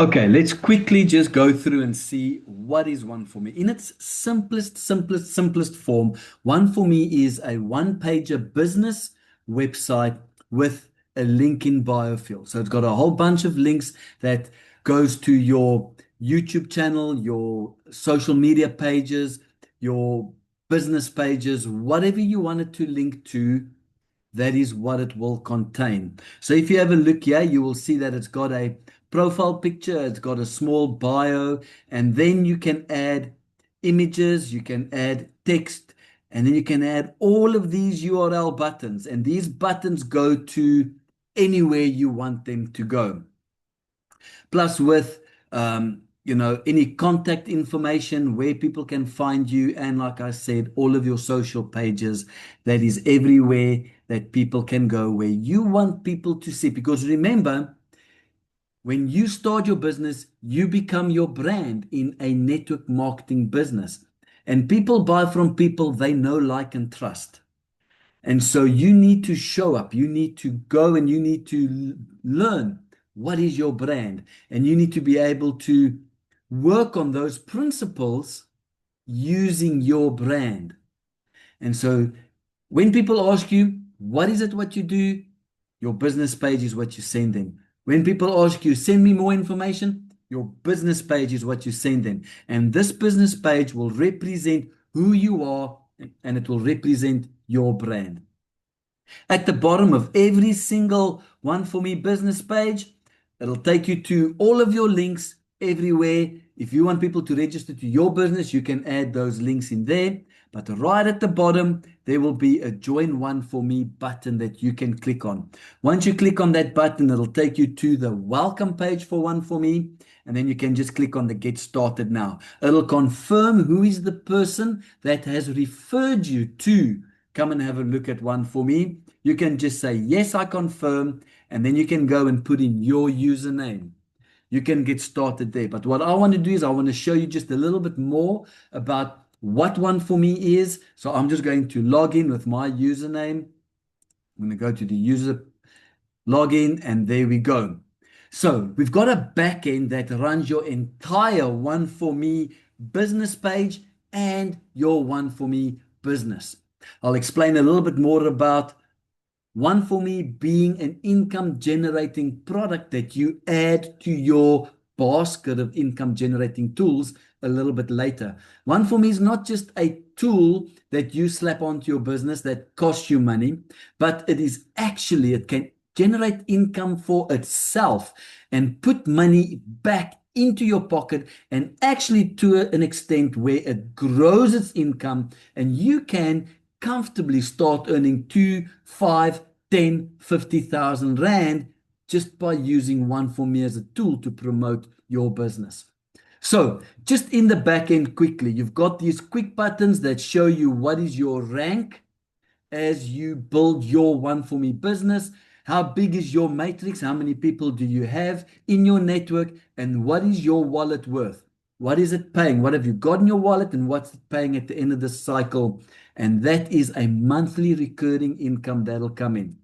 Okay, let's quickly just go through and see what is One For Me. In its simplest form, One For Me is a one-pager business website with a link in bio field. So it's got a whole bunch of links that goes to your YouTube channel, your social media pages, your business pages, whatever you want it to link to, that is what it will contain. So if you have a look here, you will see that it's got a profile picture, it's got a small bio, and then you can add images, you can add text, and then you can add all of these URL buttons. And these buttons go to anywhere you want them to go. Plus with any contact information where people can find you, and like I said, all of your social pages, that is everywhere that people can go where you want people to see. Because remember, when you start your business, you become your brand in a network marketing business, and people buy from people they know, like, and trust. And so you need to show up, you need to go, and you need to learn what is your brand. And you need to be able to work on those principles using your brand. And so when people ask you, what is it what you do? Your business page is what you send them. When people ask you, send me more information, your business page is what you send them. And this business page will represent who you are, and it will represent your brand. At the bottom of every single One For Me business page, it'll take you to all of your links everywhere. If you want people to register to your business, you can add those links in there. But right at the bottom, there will be a Join One For Me button that you can click on. Once you click on that button, it'll take you to the welcome page for One For Me. And then you can just click on the Get Started Now. It'll confirm who is the person that has referred you to come and have a look at One For Me. You can just say, yes, I confirm, and then you can go and put in your username. You can get started there. But what I want to do is I want to show you just a little bit more about what One For Me is. So I'm just going to log in with my username. I'm going to go to the user login, and there we go. So we've got a backend that runs your entire One For Me business page and your One For Me business. I'll explain a little bit more about One For Me being an income generating product that you add to your basket of income generating tools a little bit later. One For Me is not just a tool that you slap onto your business that costs you money, but it can generate income for itself and put money back into your pocket, and actually to an extent where it grows its income, and you can comfortably start earning 2, 5, 10, 50,000 Rand just by using One For Me as a tool to promote your business. So just in the back end quickly, you've got these quick buttons that show you what is your rank as you build your One For Me business. How big is your matrix? How many people do you have in your network? And what is your wallet worth? What is it paying? What have you got in your wallet, and what's it paying at the end of the cycle? And that is a monthly recurring income that'll come in.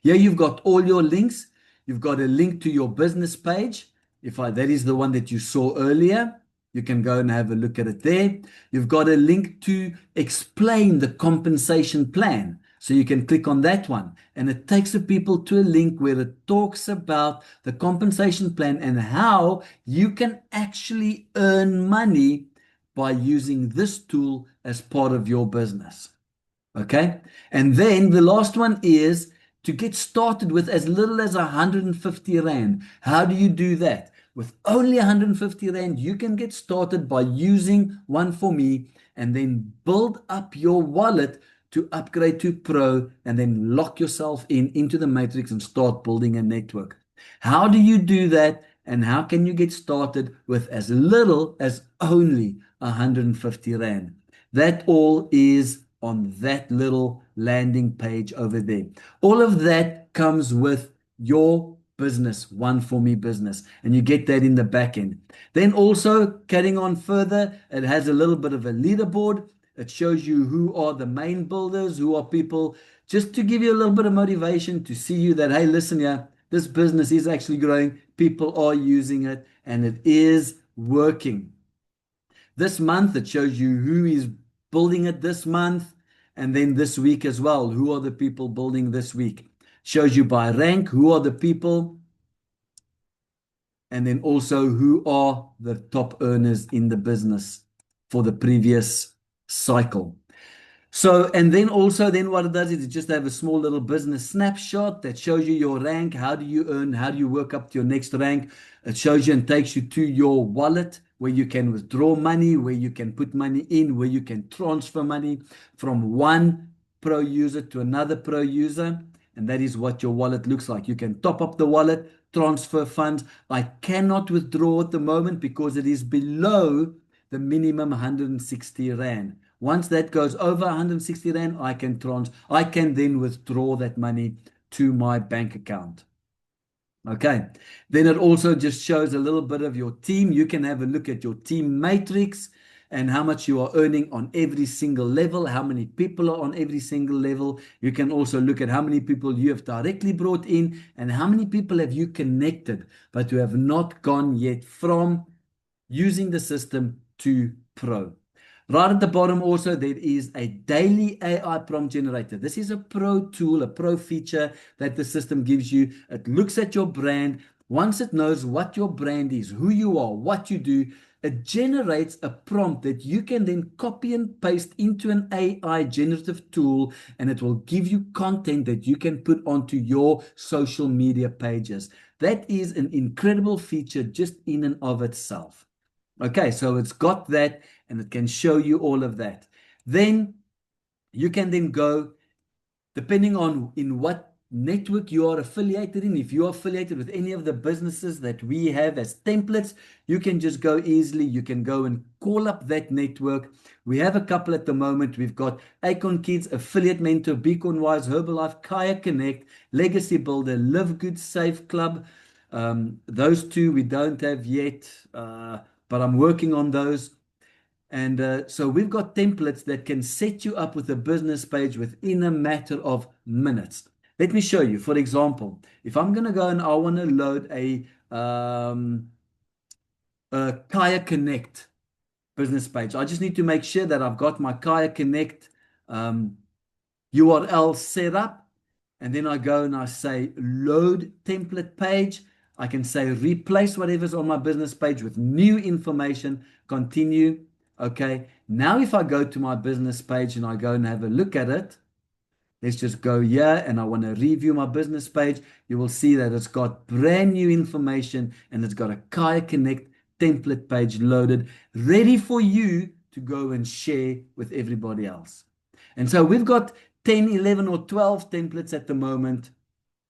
Here you've got all your links. You've got a link to your business page. That is the one that you saw earlier, you can go and have a look at it there. You've got a link to explain the compensation plan. So you can click on that one, and it takes the people to a link where it talks about the compensation plan and how you can actually earn money by using this tool as part of your business. Okay. And then the last one is to get started with as little as 150 Rand. How do you do that? With only 150 Rand, you can get started by using One For Me, and then build up your wallet to upgrade to Pro, and then lock yourself into the matrix and start building a network. How do you do that? And how can you get started with as little as only 150 Rand? That all is on that little landing page over there. All of that comes with your business, One For Me business, and you get that in the back end. Then also carrying on further, it has a little bit of a leaderboard. It shows you who are the main builders, who are people, just to give you a little bit of motivation to see you that, hey, listen here, This business is actually growing. People are using it and it is working. This month, it shows you who is building it this month. And then this week as well, who are the people building this week? Shows you by rank, who are the people, and then also who are the top earners in the business for the previous cycle. So, and then also then what it does is it just have a small little business snapshot that shows you your rank. How do you earn? How do you work up to your next rank? It shows you and takes you to your wallet where you can withdraw money, where you can put money in, where you can transfer money from one pro user to another pro user. And that is what your wallet looks like. You can top up the wallet, transfer funds. I cannot withdraw at the moment because it is below the minimum 160 Rand. Once that goes over 160 Rand, I can then withdraw that money to my bank account. Okay, then it also just shows a little bit of your team. You can have a look at your team matrix and how much you are earning on every single level, how many people are on every single level. You can also look at how many people you have directly brought in and how many people have you connected, but you have not gone yet from using the system to pro. Right at the bottom also, there is a daily AI prompt generator. This is a pro tool, a pro feature that the system gives you. It looks at your brand. Once it knows what your brand is, who you are, what you do, it generates a prompt that you can then copy and paste into an AI generative tool, and it will give you content that you can put onto your social media pages. That is an incredible feature just in and of itself. Okay, so it's got that and it can show you all of that. Then you can then go, depending on in what network you are affiliated in. If you are affiliated with any of the businesses that we have as templates, you can just go easily. You can go and call up that network. We have a couple at the moment. We've got Acorn Kids, Affiliate Mentor, Beacon Wise, Herbalife, Kaya Connect, Legacy Builder, Live Good Safe Club. Those two we don't have yet, but I'm working on those. And so we've got templates that can set you up with a business page within a matter of minutes. Let me show you. For example, if I'm going to go and I want to load a Kaya Connect business page, I just need to make sure that I've got my Kaya Connect URL set up. And then I go and I say load template page. I can say replace whatever's on my business page with new information, continue. Okay, now if I go to my business page and I go and have a look at it, let's just go here and I want to review my business page. You will see that it's got brand new information and it's got a Kaya Connect template page loaded, ready for you to go and share with everybody else. And so we've got 10, 11, or 12 templates at the moment,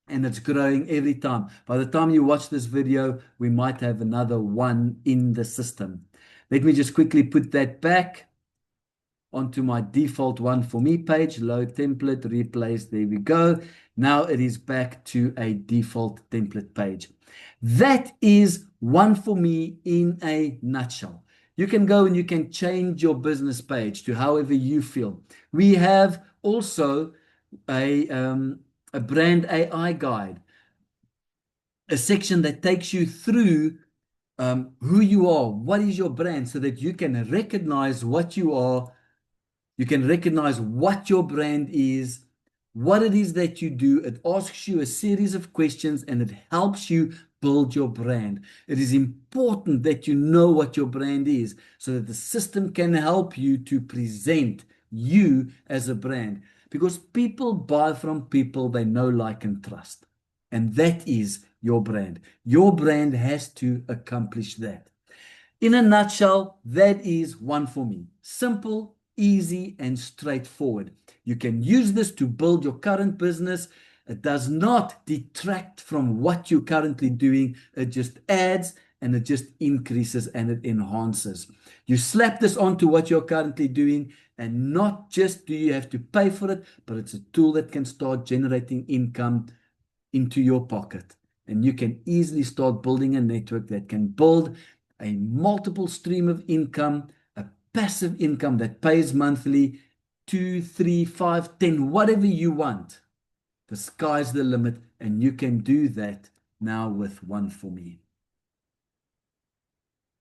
and it's growing every time. By the time you watch this video, we might have another one in the system. Let me just quickly put that back onto my default ONEfourMe page, load template, replace, there we go. Now it is back to a default template page. That is ONEfourMe in a nutshell. You can go and you can change your business page to however you feel. We have also a brand AI guide, a section that takes you through who you are, what is your brand, so that you can recognize what you are, you can recognize what your brand is, what it is that you do. It asks you a series of questions and it helps you build your brand. It is important that you know what your brand is so that the system can help you to present you as a brand, because people buy from people they know, like, and trust. And that is your brand. Your brand has to accomplish that. In a nutshell, that is ONEfourMe. Simple, easy, and straightforward. You can use this to build your current business. It does not detract from what you're currently doing. It just adds and it just increases and it enhances. You slap this onto what you're currently doing, and not just do you have to pay for it, but it's a tool that can start generating income into your pocket. And you can easily start building a network that can build a multiple stream of income, a passive income that pays monthly, 2, 3, 5, 10, whatever you want. The sky's the limit, and you can do that now with ONEfourMe.